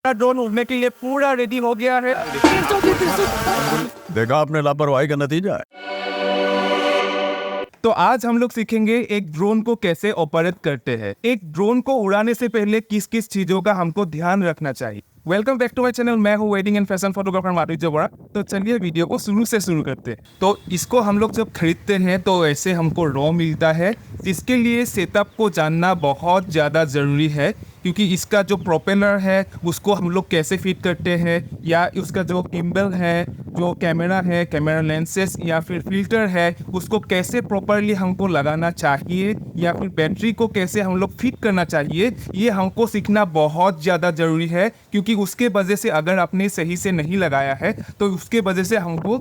Drone उड़ने के लिए पूरा रेडी हो गया है। देखा आपने लापरवाही का नतीजा है। तो आज हम लोग सीखेंगे एक ड्रोन को कैसे ऑपरेट करते हैं। एक ड्रोन को उड़ाने से पहले किस किस चीजों का हमको ध्यान रखना चाहिए। Welcome back to my channel. मैं हूँ वेडिंग एंड फैशन फोटोग्राफर माधुर्य बोरा। तो चलिए वीडियो को शुरू से शुरू करते हैं। तो इसको हम लोग जब खरीदते हैं तो ऐसे हमको रॉ मिलता है। इसके लिए सेटअप को जानना बहुत ज़्यादा ज़रूरी है, क्योंकि इसका जो प्रोपेलर है उसको हम लोग कैसे फिट करते हैं, या उसका जो गिम्बल है, जो कैमरा है, कैमरा लेंसेस या फिर फिल्टर है, उसको कैसे प्रॉपरली हमको लगाना चाहिए, या फिर बैटरी को कैसे हम लोग फिट करना चाहिए, ये हमको सीखना बहुत ज़्यादा ज़रूरी है। क्योंकि उसके वजह से अगर आपने सही से नहीं लगाया है तो उसके वजह से हमको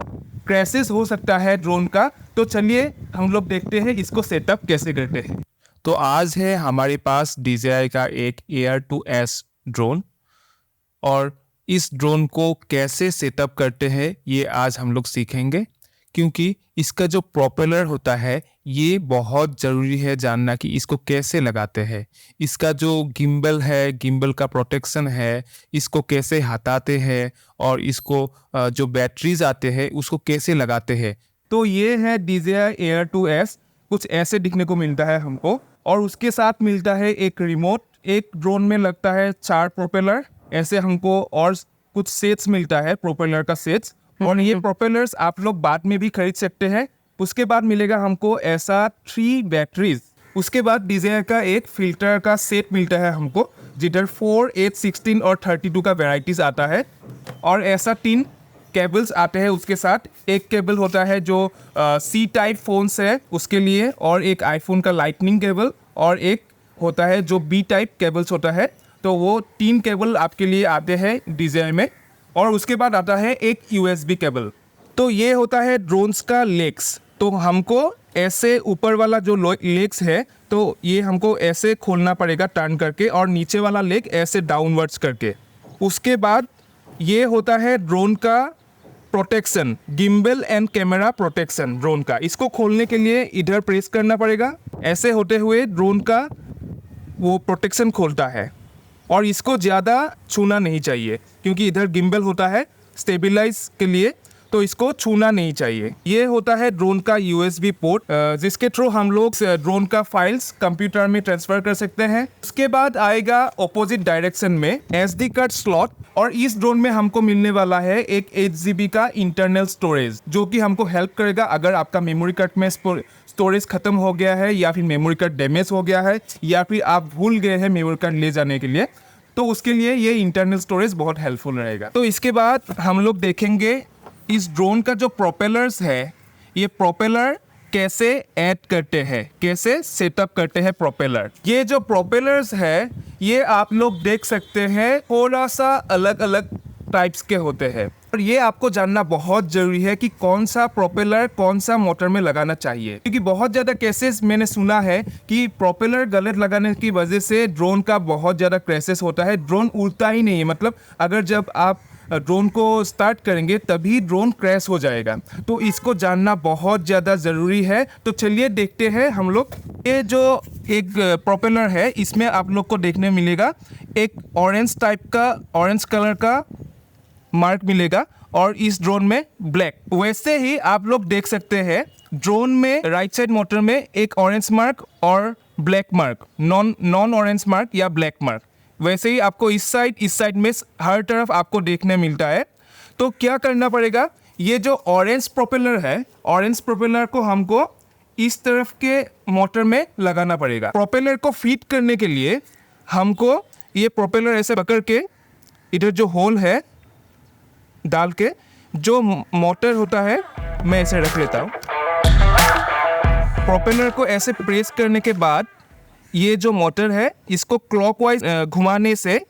क्रैशेस हो सकता है ड्रोन का। तो चलिए हम लोग देखते हैं इसको सेटअप कैसे करते हैं। तो आज है हमारे पास DJI का एक Air2S ड्रोन, और इस ड्रोन को कैसे सेटअप करते हैं ये आज हम लोग सीखेंगे। क्योंकि इसका जो प्रोपेलर होता है ये बहुत ज़रूरी है जानना कि इसको कैसे लगाते हैं। इसका जो गिम्बल है, गिम्बल का प्रोटेक्शन है, इसको कैसे हटाते हैं, और इसको जो बैटरीज आते हैं उसको कैसे लगाते हैं। तो ये है DJI Air2S। कुछ ऐसे दिखने को मिलता है हमको, और उसके साथ मिलता है एक रिमोट। एक ड्रोन में लगता है 4 प्रोपेलर। ऐसे हमको और कुछ सेट्स मिलता है, प्रोपेलर का सेट्स। और ये प्रोपेलर्स आप लोग बाद में भी खरीद सकते हैं। उसके बाद मिलेगा हमको ऐसा 3 बैटरीज। उसके बाद DJI का एक फिल्टर का सेट मिलता है हमको, जिधर 4, 8, 16 और 32 का वेराइटीज आता है। और ऐसा 3 केबल्स आते हैं उसके साथ। एक केबल होता है जो C टाइप फोन्स है उसके लिए, और एक आईफोन का लाइटनिंग केबल, और एक होता है जो B टाइप केबल्स होता है। तो वो 3 केबल आपके लिए आते हैं DJI में। और उसके बाद आता है एक USB केबल। तो ये होता है ड्रोन्स का लेग्स। तो हमको ऐसे ऊपर वाला जो लेग्स है तो ये हमको ऐसे खोलना पड़ेगा टर्न करके, और नीचे वाला लेग ऐसे डाउनवर्ड्स करके। उसके बाद ये होता है ड्रोन का protection, gimbal and camera protection drone का। इसको खोलने के लिए इधर प्रेस करना पड़ेगा। ऐसे होते हुए ड्रोन का वो प्रोटेक्शन खोलता है, और इसको ज़्यादा छूना नहीं चाहिए क्योंकि इधर गिम्बल होता है स्टेबलाइज के लिए, तो इसको छूना नहीं चाहिए। ये होता है ड्रोन का USB पोर्ट, जिसके थ्रू हम लोग ड्रोन का फाइल्स कंप्यूटर में ट्रांसफ़र कर सकते हैं। उसके बाद आएगा ऑपोजिट डायरेक्शन में SD कार्ड स्लॉट, और इस ड्रोन में हमको मिलने वाला है एक 8 GB का इंटरनल स्टोरेज, जो कि हमको हेल्प करेगा अगर आपका मेमोरी कार्ड में स्टोरेज खत्म हो गया है, या फिर मेमोरी कार्ड डैमेज हो गया है, या फिर आप भूल गए हैं मेमोरी कार्ड ले जाने के लिए, तो उसके लिए ये इंटरनल स्टोरेज बहुत हेल्पफुल रहेगा। तो इसके बाद हम लोग देखेंगे इस ड्रोन का जो प्रोपेलर्स है, ये प्रोपेलर कैसे ऐड करते हैं, कैसे सेटअप करते हैं प्रोपेलर। ये जो प्रोपेलर्स है ये आप लोग देख सकते हैं थोड़ा सा अलग अलग टाइप्स के होते हैं, और ये आपको जानना बहुत ज़रूरी है कि कौन सा प्रोपेलर कौन सा मोटर में लगाना चाहिए। क्योंकि बहुत ज़्यादा केसेस मैंने सुना है कि प्रोपेलर गलत लगाने की वजह से ड्रोन का बहुत ज़्यादा क्रैशेस होता है। ड्रोन उड़ता ही नहीं है, मतलब अगर जब आप ड्रोन को स्टार्ट करेंगे तभी ड्रोन क्रैश हो जाएगा। तो इसको जानना बहुत ज़्यादा ज़रूरी है। तो चलिए देखते हैं हम लोग। ये जो एक प्रोपेलर है इसमें आप लोग को देखने मिलेगा एक ऑरेंज कलर का मार्क मिलेगा, और इस ड्रोन में ब्लैक। वैसे ही आप लोग देख सकते हैं ड्रोन में राइट साइड मोटर में एक ऑरेंज मार्क और black mark, non orange mark या ब्लैक मार्क। वैसे ही आपको इस साइड में हर तरफ आपको देखने मिलता है। तो क्या करना पड़ेगा, ये जो ऑरेंज प्रोपेलर है, ऑरेंज प्रोपेलर को हमको इस तरफ के मोटर में लगाना पड़ेगा। प्रोपेलर को फिट करने के लिए हमको ये प्रोपेलर ऐसे पकड़ के इधर जो होल है डाल के, जो मोटर होता है मैं ऐसे रख लेता हूँ। प्रोपेलर को ऐसे प्रेस करने के बाद ये जो मोटर है इसको क्लॉकवाइज घुमाने से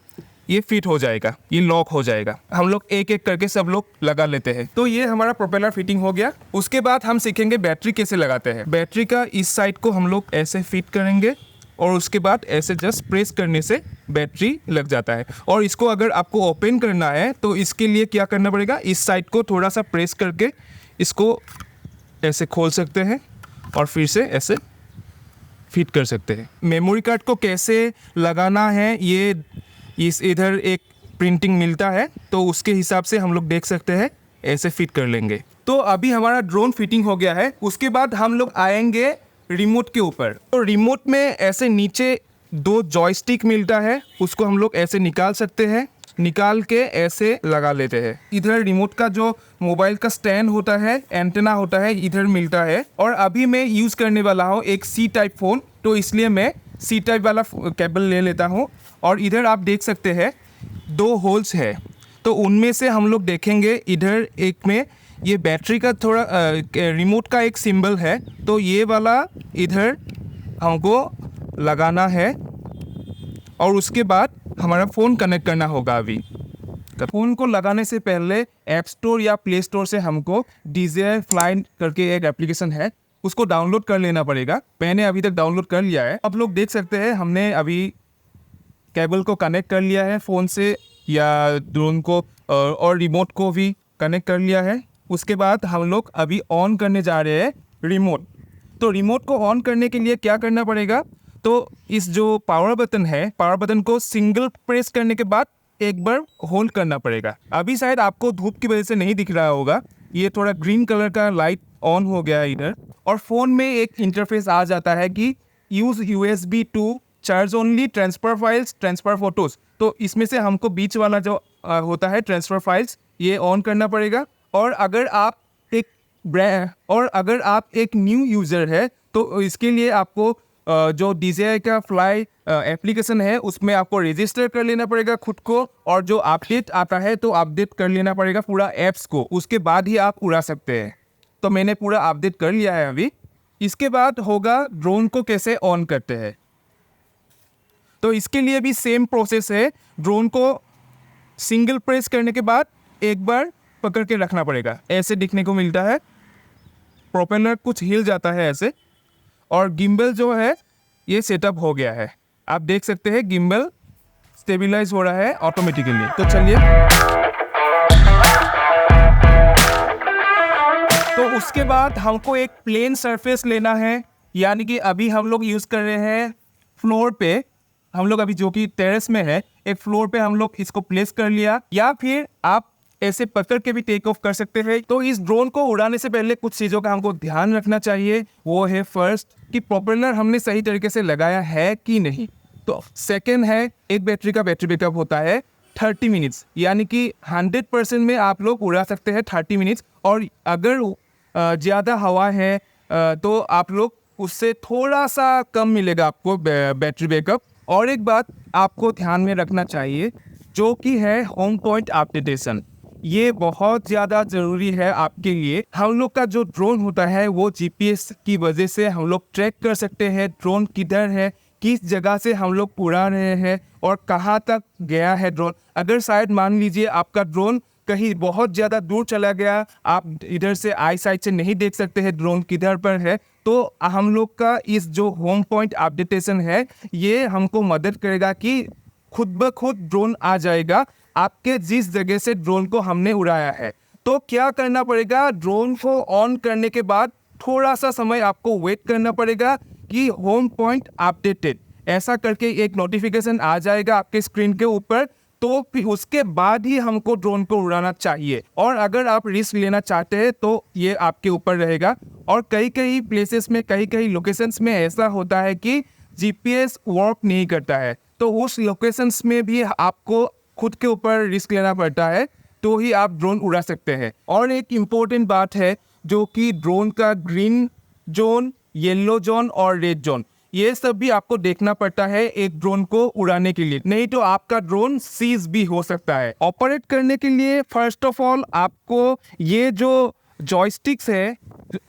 ये फिट हो जाएगा, ये लॉक हो जाएगा। हम लोग एक एक करके सब लोग लगा लेते हैं। तो ये हमारा प्रोपेलर फिटिंग हो गया। उसके बाद हम सीखेंगे बैटरी कैसे लगाते हैं। बैटरी का इस साइड को हम लोग ऐसे फिट करेंगे, और उसके बाद ऐसे जस्ट प्रेस करने से बैटरी लग जाता है। और इसको अगर आपको ओपन करना है तो इसके लिए क्या करना पड़ेगा, इस साइड को थोड़ा सा प्रेस करके इसको ऐसे खोल सकते हैं, और फिर से ऐसे फिट कर सकते हैं। मेमोरी कार्ड को कैसे लगाना है ये इधर एक प्रिंटिंग मिलता है, तो उसके हिसाब से हम लोग देख सकते हैं, ऐसे फिट कर लेंगे। तो अभी हमारा ड्रोन फिटिंग हो गया है। उसके बाद हम लोग आएंगे रिमोट के ऊपर। तो रिमोट में ऐसे नीचे 2 जॉयस्टिक मिलता है, उसको हम लोग ऐसे निकाल सकते हैं, निकाल के ऐसे लगा लेते हैं। इधर रिमोट का जो मोबाइल का स्टैंड होता है, एंटेना होता है, इधर मिलता है। और अभी मैं यूज़ करने वाला हूँ एक C टाइप फ़ोन, तो इसलिए मैं C टाइप वाला केबल ले लेता हूँ। और इधर आप देख सकते हैं 2 होल्स है, तो उनमें से हम लोग देखेंगे इधर एक में ये बैटरी का थोड़ा रिमोट का एक सिंबल है, तो ये वाला इधर हमको लगाना है और उसके बाद हमारा फ़ोन कनेक्ट करना होगा। अभी फ़ोन को लगाने से पहले ऐप स्टोर या प्ले स्टोर से हमको DJI Fly करके एक एप्लीकेशन है, उसको डाउनलोड कर लेना पड़ेगा। मैंने अभी तक डाउनलोड कर लिया है। अब लोग देख सकते हैं हमने अभी केबल को कनेक्ट कर लिया है फ़ोन से या ड्रोन को, और रिमोट को भी कनेक्ट कर लिया है। उसके बाद हम लोग अभी ऑन करने जा रहे हैं रिमोट। तो रिमोट को ऑन करने के लिए क्या करना पड़ेगा, तो इस जो पावर बटन है, पावर बटन को सिंगल प्रेस करने के बाद एक बार होल्ड करना पड़ेगा। अभी शायद आपको धूप की वजह से नहीं दिख रहा होगा, ये थोड़ा ग्रीन कलर का लाइट ऑन हो गया है इधर। और फ़ोन में एक इंटरफेस आ जाता है कि use USB to charge only, transfer files, transfer photos. तो इसमें से हमको बीच वाला जो होता है ट्रांसफ़र फाइल्स, ये ऑन करना पड़ेगा। और अगर आप एक न्यू यूज़र है, तो इसके लिए आपको जो DJI का फ्लाई एप्लीकेशन है, उसमें आपको रजिस्टर कर लेना पड़ेगा खुद को, और जो अपडेट आता है तो अपडेट कर लेना पड़ेगा पूरा ऐप्स को, उसके बाद ही आप उड़ा सकते हैं। तो मैंने पूरा अपडेट कर लिया है अभी। इसके बाद होगा ड्रोन को कैसे ऑन करते हैं। तो इसके लिए भी सेम प्रोसेस है। ड्रोन को सिंगल प्रेस करने के बाद एक बार पकड़ के रखना पड़ेगा, ऐसे दिखने को मिलता है। प्रोपेलर कुछ हिल जाता है ऐसे, और गिम्बल जो है ये सेटअप हो गया है। आप देख सकते हैं गिम्बल स्टेबलाइज हो रहा है ऑटोमेटिकली। तो चलिए, तो उसके बाद हमको एक प्लेन सरफेस लेना है, यानी कि अभी हम लोग यूज़ कर रहे हैं फ्लोर पे। हम लोग अभी जो कि टेरेस में है, एक फ्लोर पे हम लोग इसको प्लेस कर लिया, या फिर आप ऐसे पकड़ के भी टेक ऑफ कर सकते हैं। तो इस ड्रोन को उड़ाने से पहले कुछ चीज़ों का हमको ध्यान रखना चाहिए। वो है फर्स्ट कि प्रोपेलर हमने सही तरीके से लगाया है कि नहीं। तो सेकेंड है, एक बैटरी का बैटरी बैकअप होता है 30 मिनट्स, यानी कि 100% में आप लोग उड़ा सकते हैं 30 मिनट्स। और अगर ज़्यादा हवा है तो आप लोग उससे थोड़ा सा कम मिलेगा आपको बैटरी बैकअप। और एक बात आपको ध्यान में रखना चाहिए, जो कि है होम पॉइंट अपडेटेशन। ये बहुत ज़्यादा ज़रूरी है आपके लिए। हम लोग का जो ड्रोन होता है वो GPS की वजह से हम लोग ट्रैक कर सकते हैं ड्रोन किधर है, किस जगह से हम लोग उड़ा रहे हैं और कहाँ तक गया है ड्रोन। अगर शायद मान लीजिए आपका ड्रोन कहीं बहुत ज़्यादा दूर चला गया, आप इधर से आई साइड से नहीं देख सकते हैं ड्रोन किधर पर है, तो हम लोग का इस जो होम पॉइंट अपडेटेशन है, ये हमको मदद करेगा कि खुद ब खुद ड्रोन आ जाएगा आपके जिस जगह से ड्रोन को हमने उड़ाया है। तो क्या करना पड़ेगा, ड्रोन को ऑन करने के बाद थोड़ा सा समय आपको वेट करना पड़ेगा कि होम पॉइंट अपडेटेड ऐसा करके एक नोटिफिकेशन आ जाएगा आपके स्क्रीन के ऊपर। तो फिर उसके बाद ही हमको ड्रोन को उड़ाना चाहिए। और अगर आप रिस्क लेना चाहते हैं तो ये आपके ऊपर रहेगा। और कई कई प्लेसेस में, कई कई लोकेशंस में ऐसा होता है कि GPS वर्क नहीं करता है, तो उस लोकेशंस में भी आपको खुद के ऊपर रिस्क लेना पड़ता है, तो ही आप ड्रोन उड़ा सकते हैं। और एक इम्पोर्टेंट बात है, जो कि ड्रोन का ग्रीन जोन, येलो जोन और रेड जोन, ये सब भी आपको देखना पड़ता है एक ड्रोन को उड़ाने के लिए, नहीं तो आपका ड्रोन सीज भी हो सकता है। ऑपरेट करने के लिए फर्स्ट ऑफ ऑल आपको ये जो जॉयस्टिक्स है,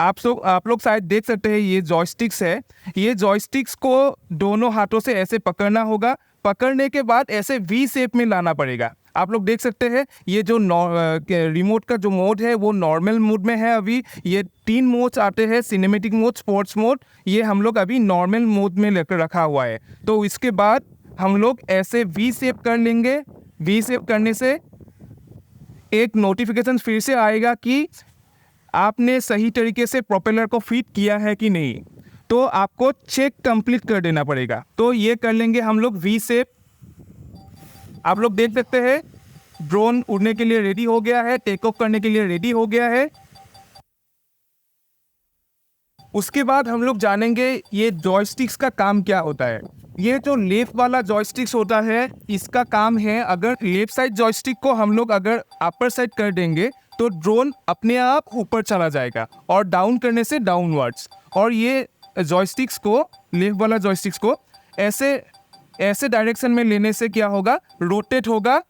आप लोग शायद देख सकते हैं, ये जॉयस्टिक्स है। ये जॉयस्टिक्स को दोनों हाथों से ऐसे पकड़ना होगा। पकड़ने के बाद ऐसे V शेप में लाना पड़ेगा। आप लोग देख सकते हैं ये जो रिमोट का जो मोड है वो नॉर्मल मोड में है। अभी ये 3 मोड्स आते हैं, सिनेमेटिक मोड, स्पोर्ट्स मोड। ये हम लोग अभी नॉर्मल मोड में लेकर रखा हुआ है। तो इसके बाद हम लोग ऐसे V शेप कर लेंगे। V शेप करने से एक नोटिफिकेशन फिर से आएगा कि आपने सही तरीके से प्रोपेलर को फिट किया है कि नहीं, तो आपको चेक कंप्लीट कर देना पड़ेगा। तो ये कर लेंगे हम लोग V शेप। आप लोग देख सकते हैं ड्रोन उड़ने के लिए रेडी हो गया है, टेक ऑफ करने के लिए रेडी हो गया है। उसके बाद हम लोग जानेंगे ये जॉयस्टिक्स का काम क्या होता है। ये जो लेफ्ट वाला जॉयस्टिक्स होता है, इसका काम है, अगर लेफ्ट साइड जॉयस्टिक को हम लोग अगर अपर साइड कर देंगे तो ड्रोन अपने आप ऊपर चला जाएगा और डाउन करने से डाउनवर्ड्स। और ये जॉयस्टिक्स को, लेफ्ट वाला जॉयस्टिक्स को ऐसे डायरेक्शन में लेने से क्या होगा, रोटेट होगा,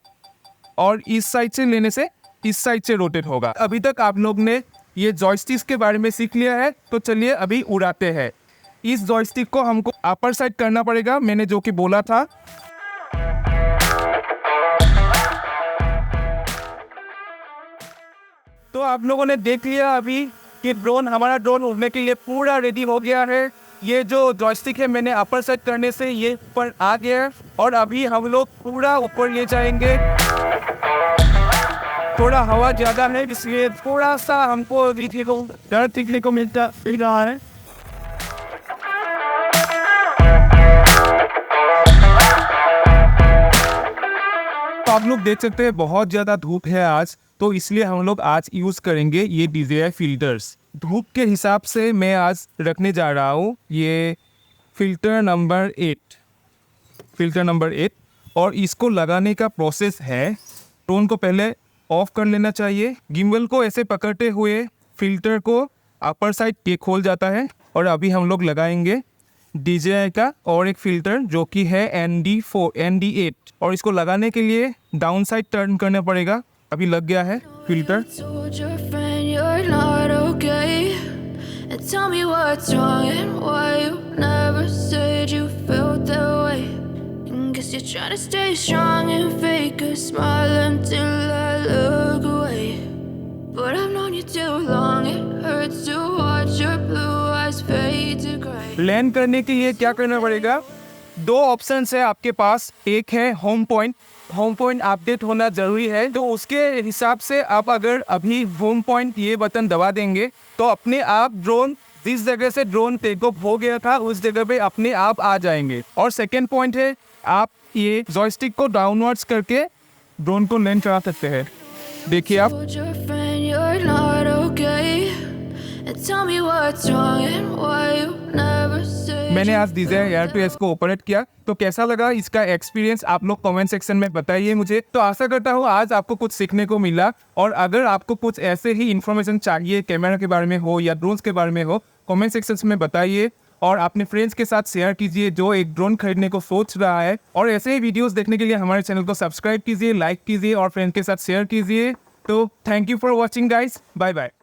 और इस साइड से लेने से इस साइड से रोटेट होगा। अभी तक आप लोग ने ये जॉयस्टिक्स के बारे में सीख लिया है, तो चलिए अभी उड़ाते हैं। इस जॉयस्टिक को हमको अपर साइड करना पड़ेगा, मैंने जो कि बोला था। तो आप लोगों ने देख लिया अभी कि हमारा ड्रोन उड़ने के लिए पूरा रेडी हो गया है। ये जो जॉयस्टिक है मैंने अपर साइड करने से ये ऊपर आ गया है, और अभी हम लोग पूरा ऊपर ले जाएंगे। थोड़ा हवा ज़्यादा है इसलिए थोड़ा सा हमको दिखने को मिल रहा है। तो आप लोग देख सकते हैं बहुत ज़्यादा धूप है आज, तो इसलिए हम लोग आज यूज़ करेंगे ये DJI फिल्टर्स। धूप के हिसाब से मैं आज रखने जा रहा हूँ ये फ़िल्टर नंबर 8, और इसको लगाने का प्रोसेस है, ड्रोन को पहले ऑफ कर लेना चाहिए। गिम्बल को ऐसे पकड़ते हुए फिल्टर को अपर साइड टेक खोल जाता है, और अभी हम लोग लगाएंगे DJI का और एक फ़िल्टर जो कि है ND8, और इसको लगाने के लिए डाउन साइड टर्न करना पड़ेगा। अभी लग गया है filter. You're trying to stay strong and fake a smile until I look away. But I've known you too long, it hurts to watch your blue eyes fade to gray. Land करने के लिए क्या करना पड़ेगा? दो options है आपके पास। एक है होम पॉइंट अपडेट होना ज़रूरी है, तो उसके हिसाब से आप अगर अभी होम पॉइंट ये बटन दबा देंगे तो अपने आप ड्रोन जिस जगह से ड्रोन टेक ऑफ हो गया था उस जगह पे अपने आप आ जाएंगे। और सेकेंड पॉइंट है, आप ये जॉयस्टिक को डाउनवर्ड्स करके ड्रोन को लैंड करा सकते हैं। देखिए आप, मैंने आज DJI Air 2S को ऑपरेट किया, तो कैसा लगा इसका एक्सपीरियंस आप लोग कमेंट सेक्शन में बताइए मुझे। तो आशा करता हूँ आज आपको कुछ सीखने को मिला, और अगर आपको कुछ ऐसे ही इन्फॉर्मेशन चाहिए, कैमरा के बारे में हो या ड्रोन्स के बारे में हो, कमेंट सेक्शन में बताइए, और अपने फ्रेंड्स के साथ शेयर कीजिए जो एक ड्रोन खरीदने को सोच रहा है। और ऐसे ही वीडियोस देखने के लिए हमारे चैनल को सब्सक्राइब कीजिए, लाइक कीजिए और फ्रेंड्स के साथ शेयर कीजिए। तो thank you for watching guys, bye bye.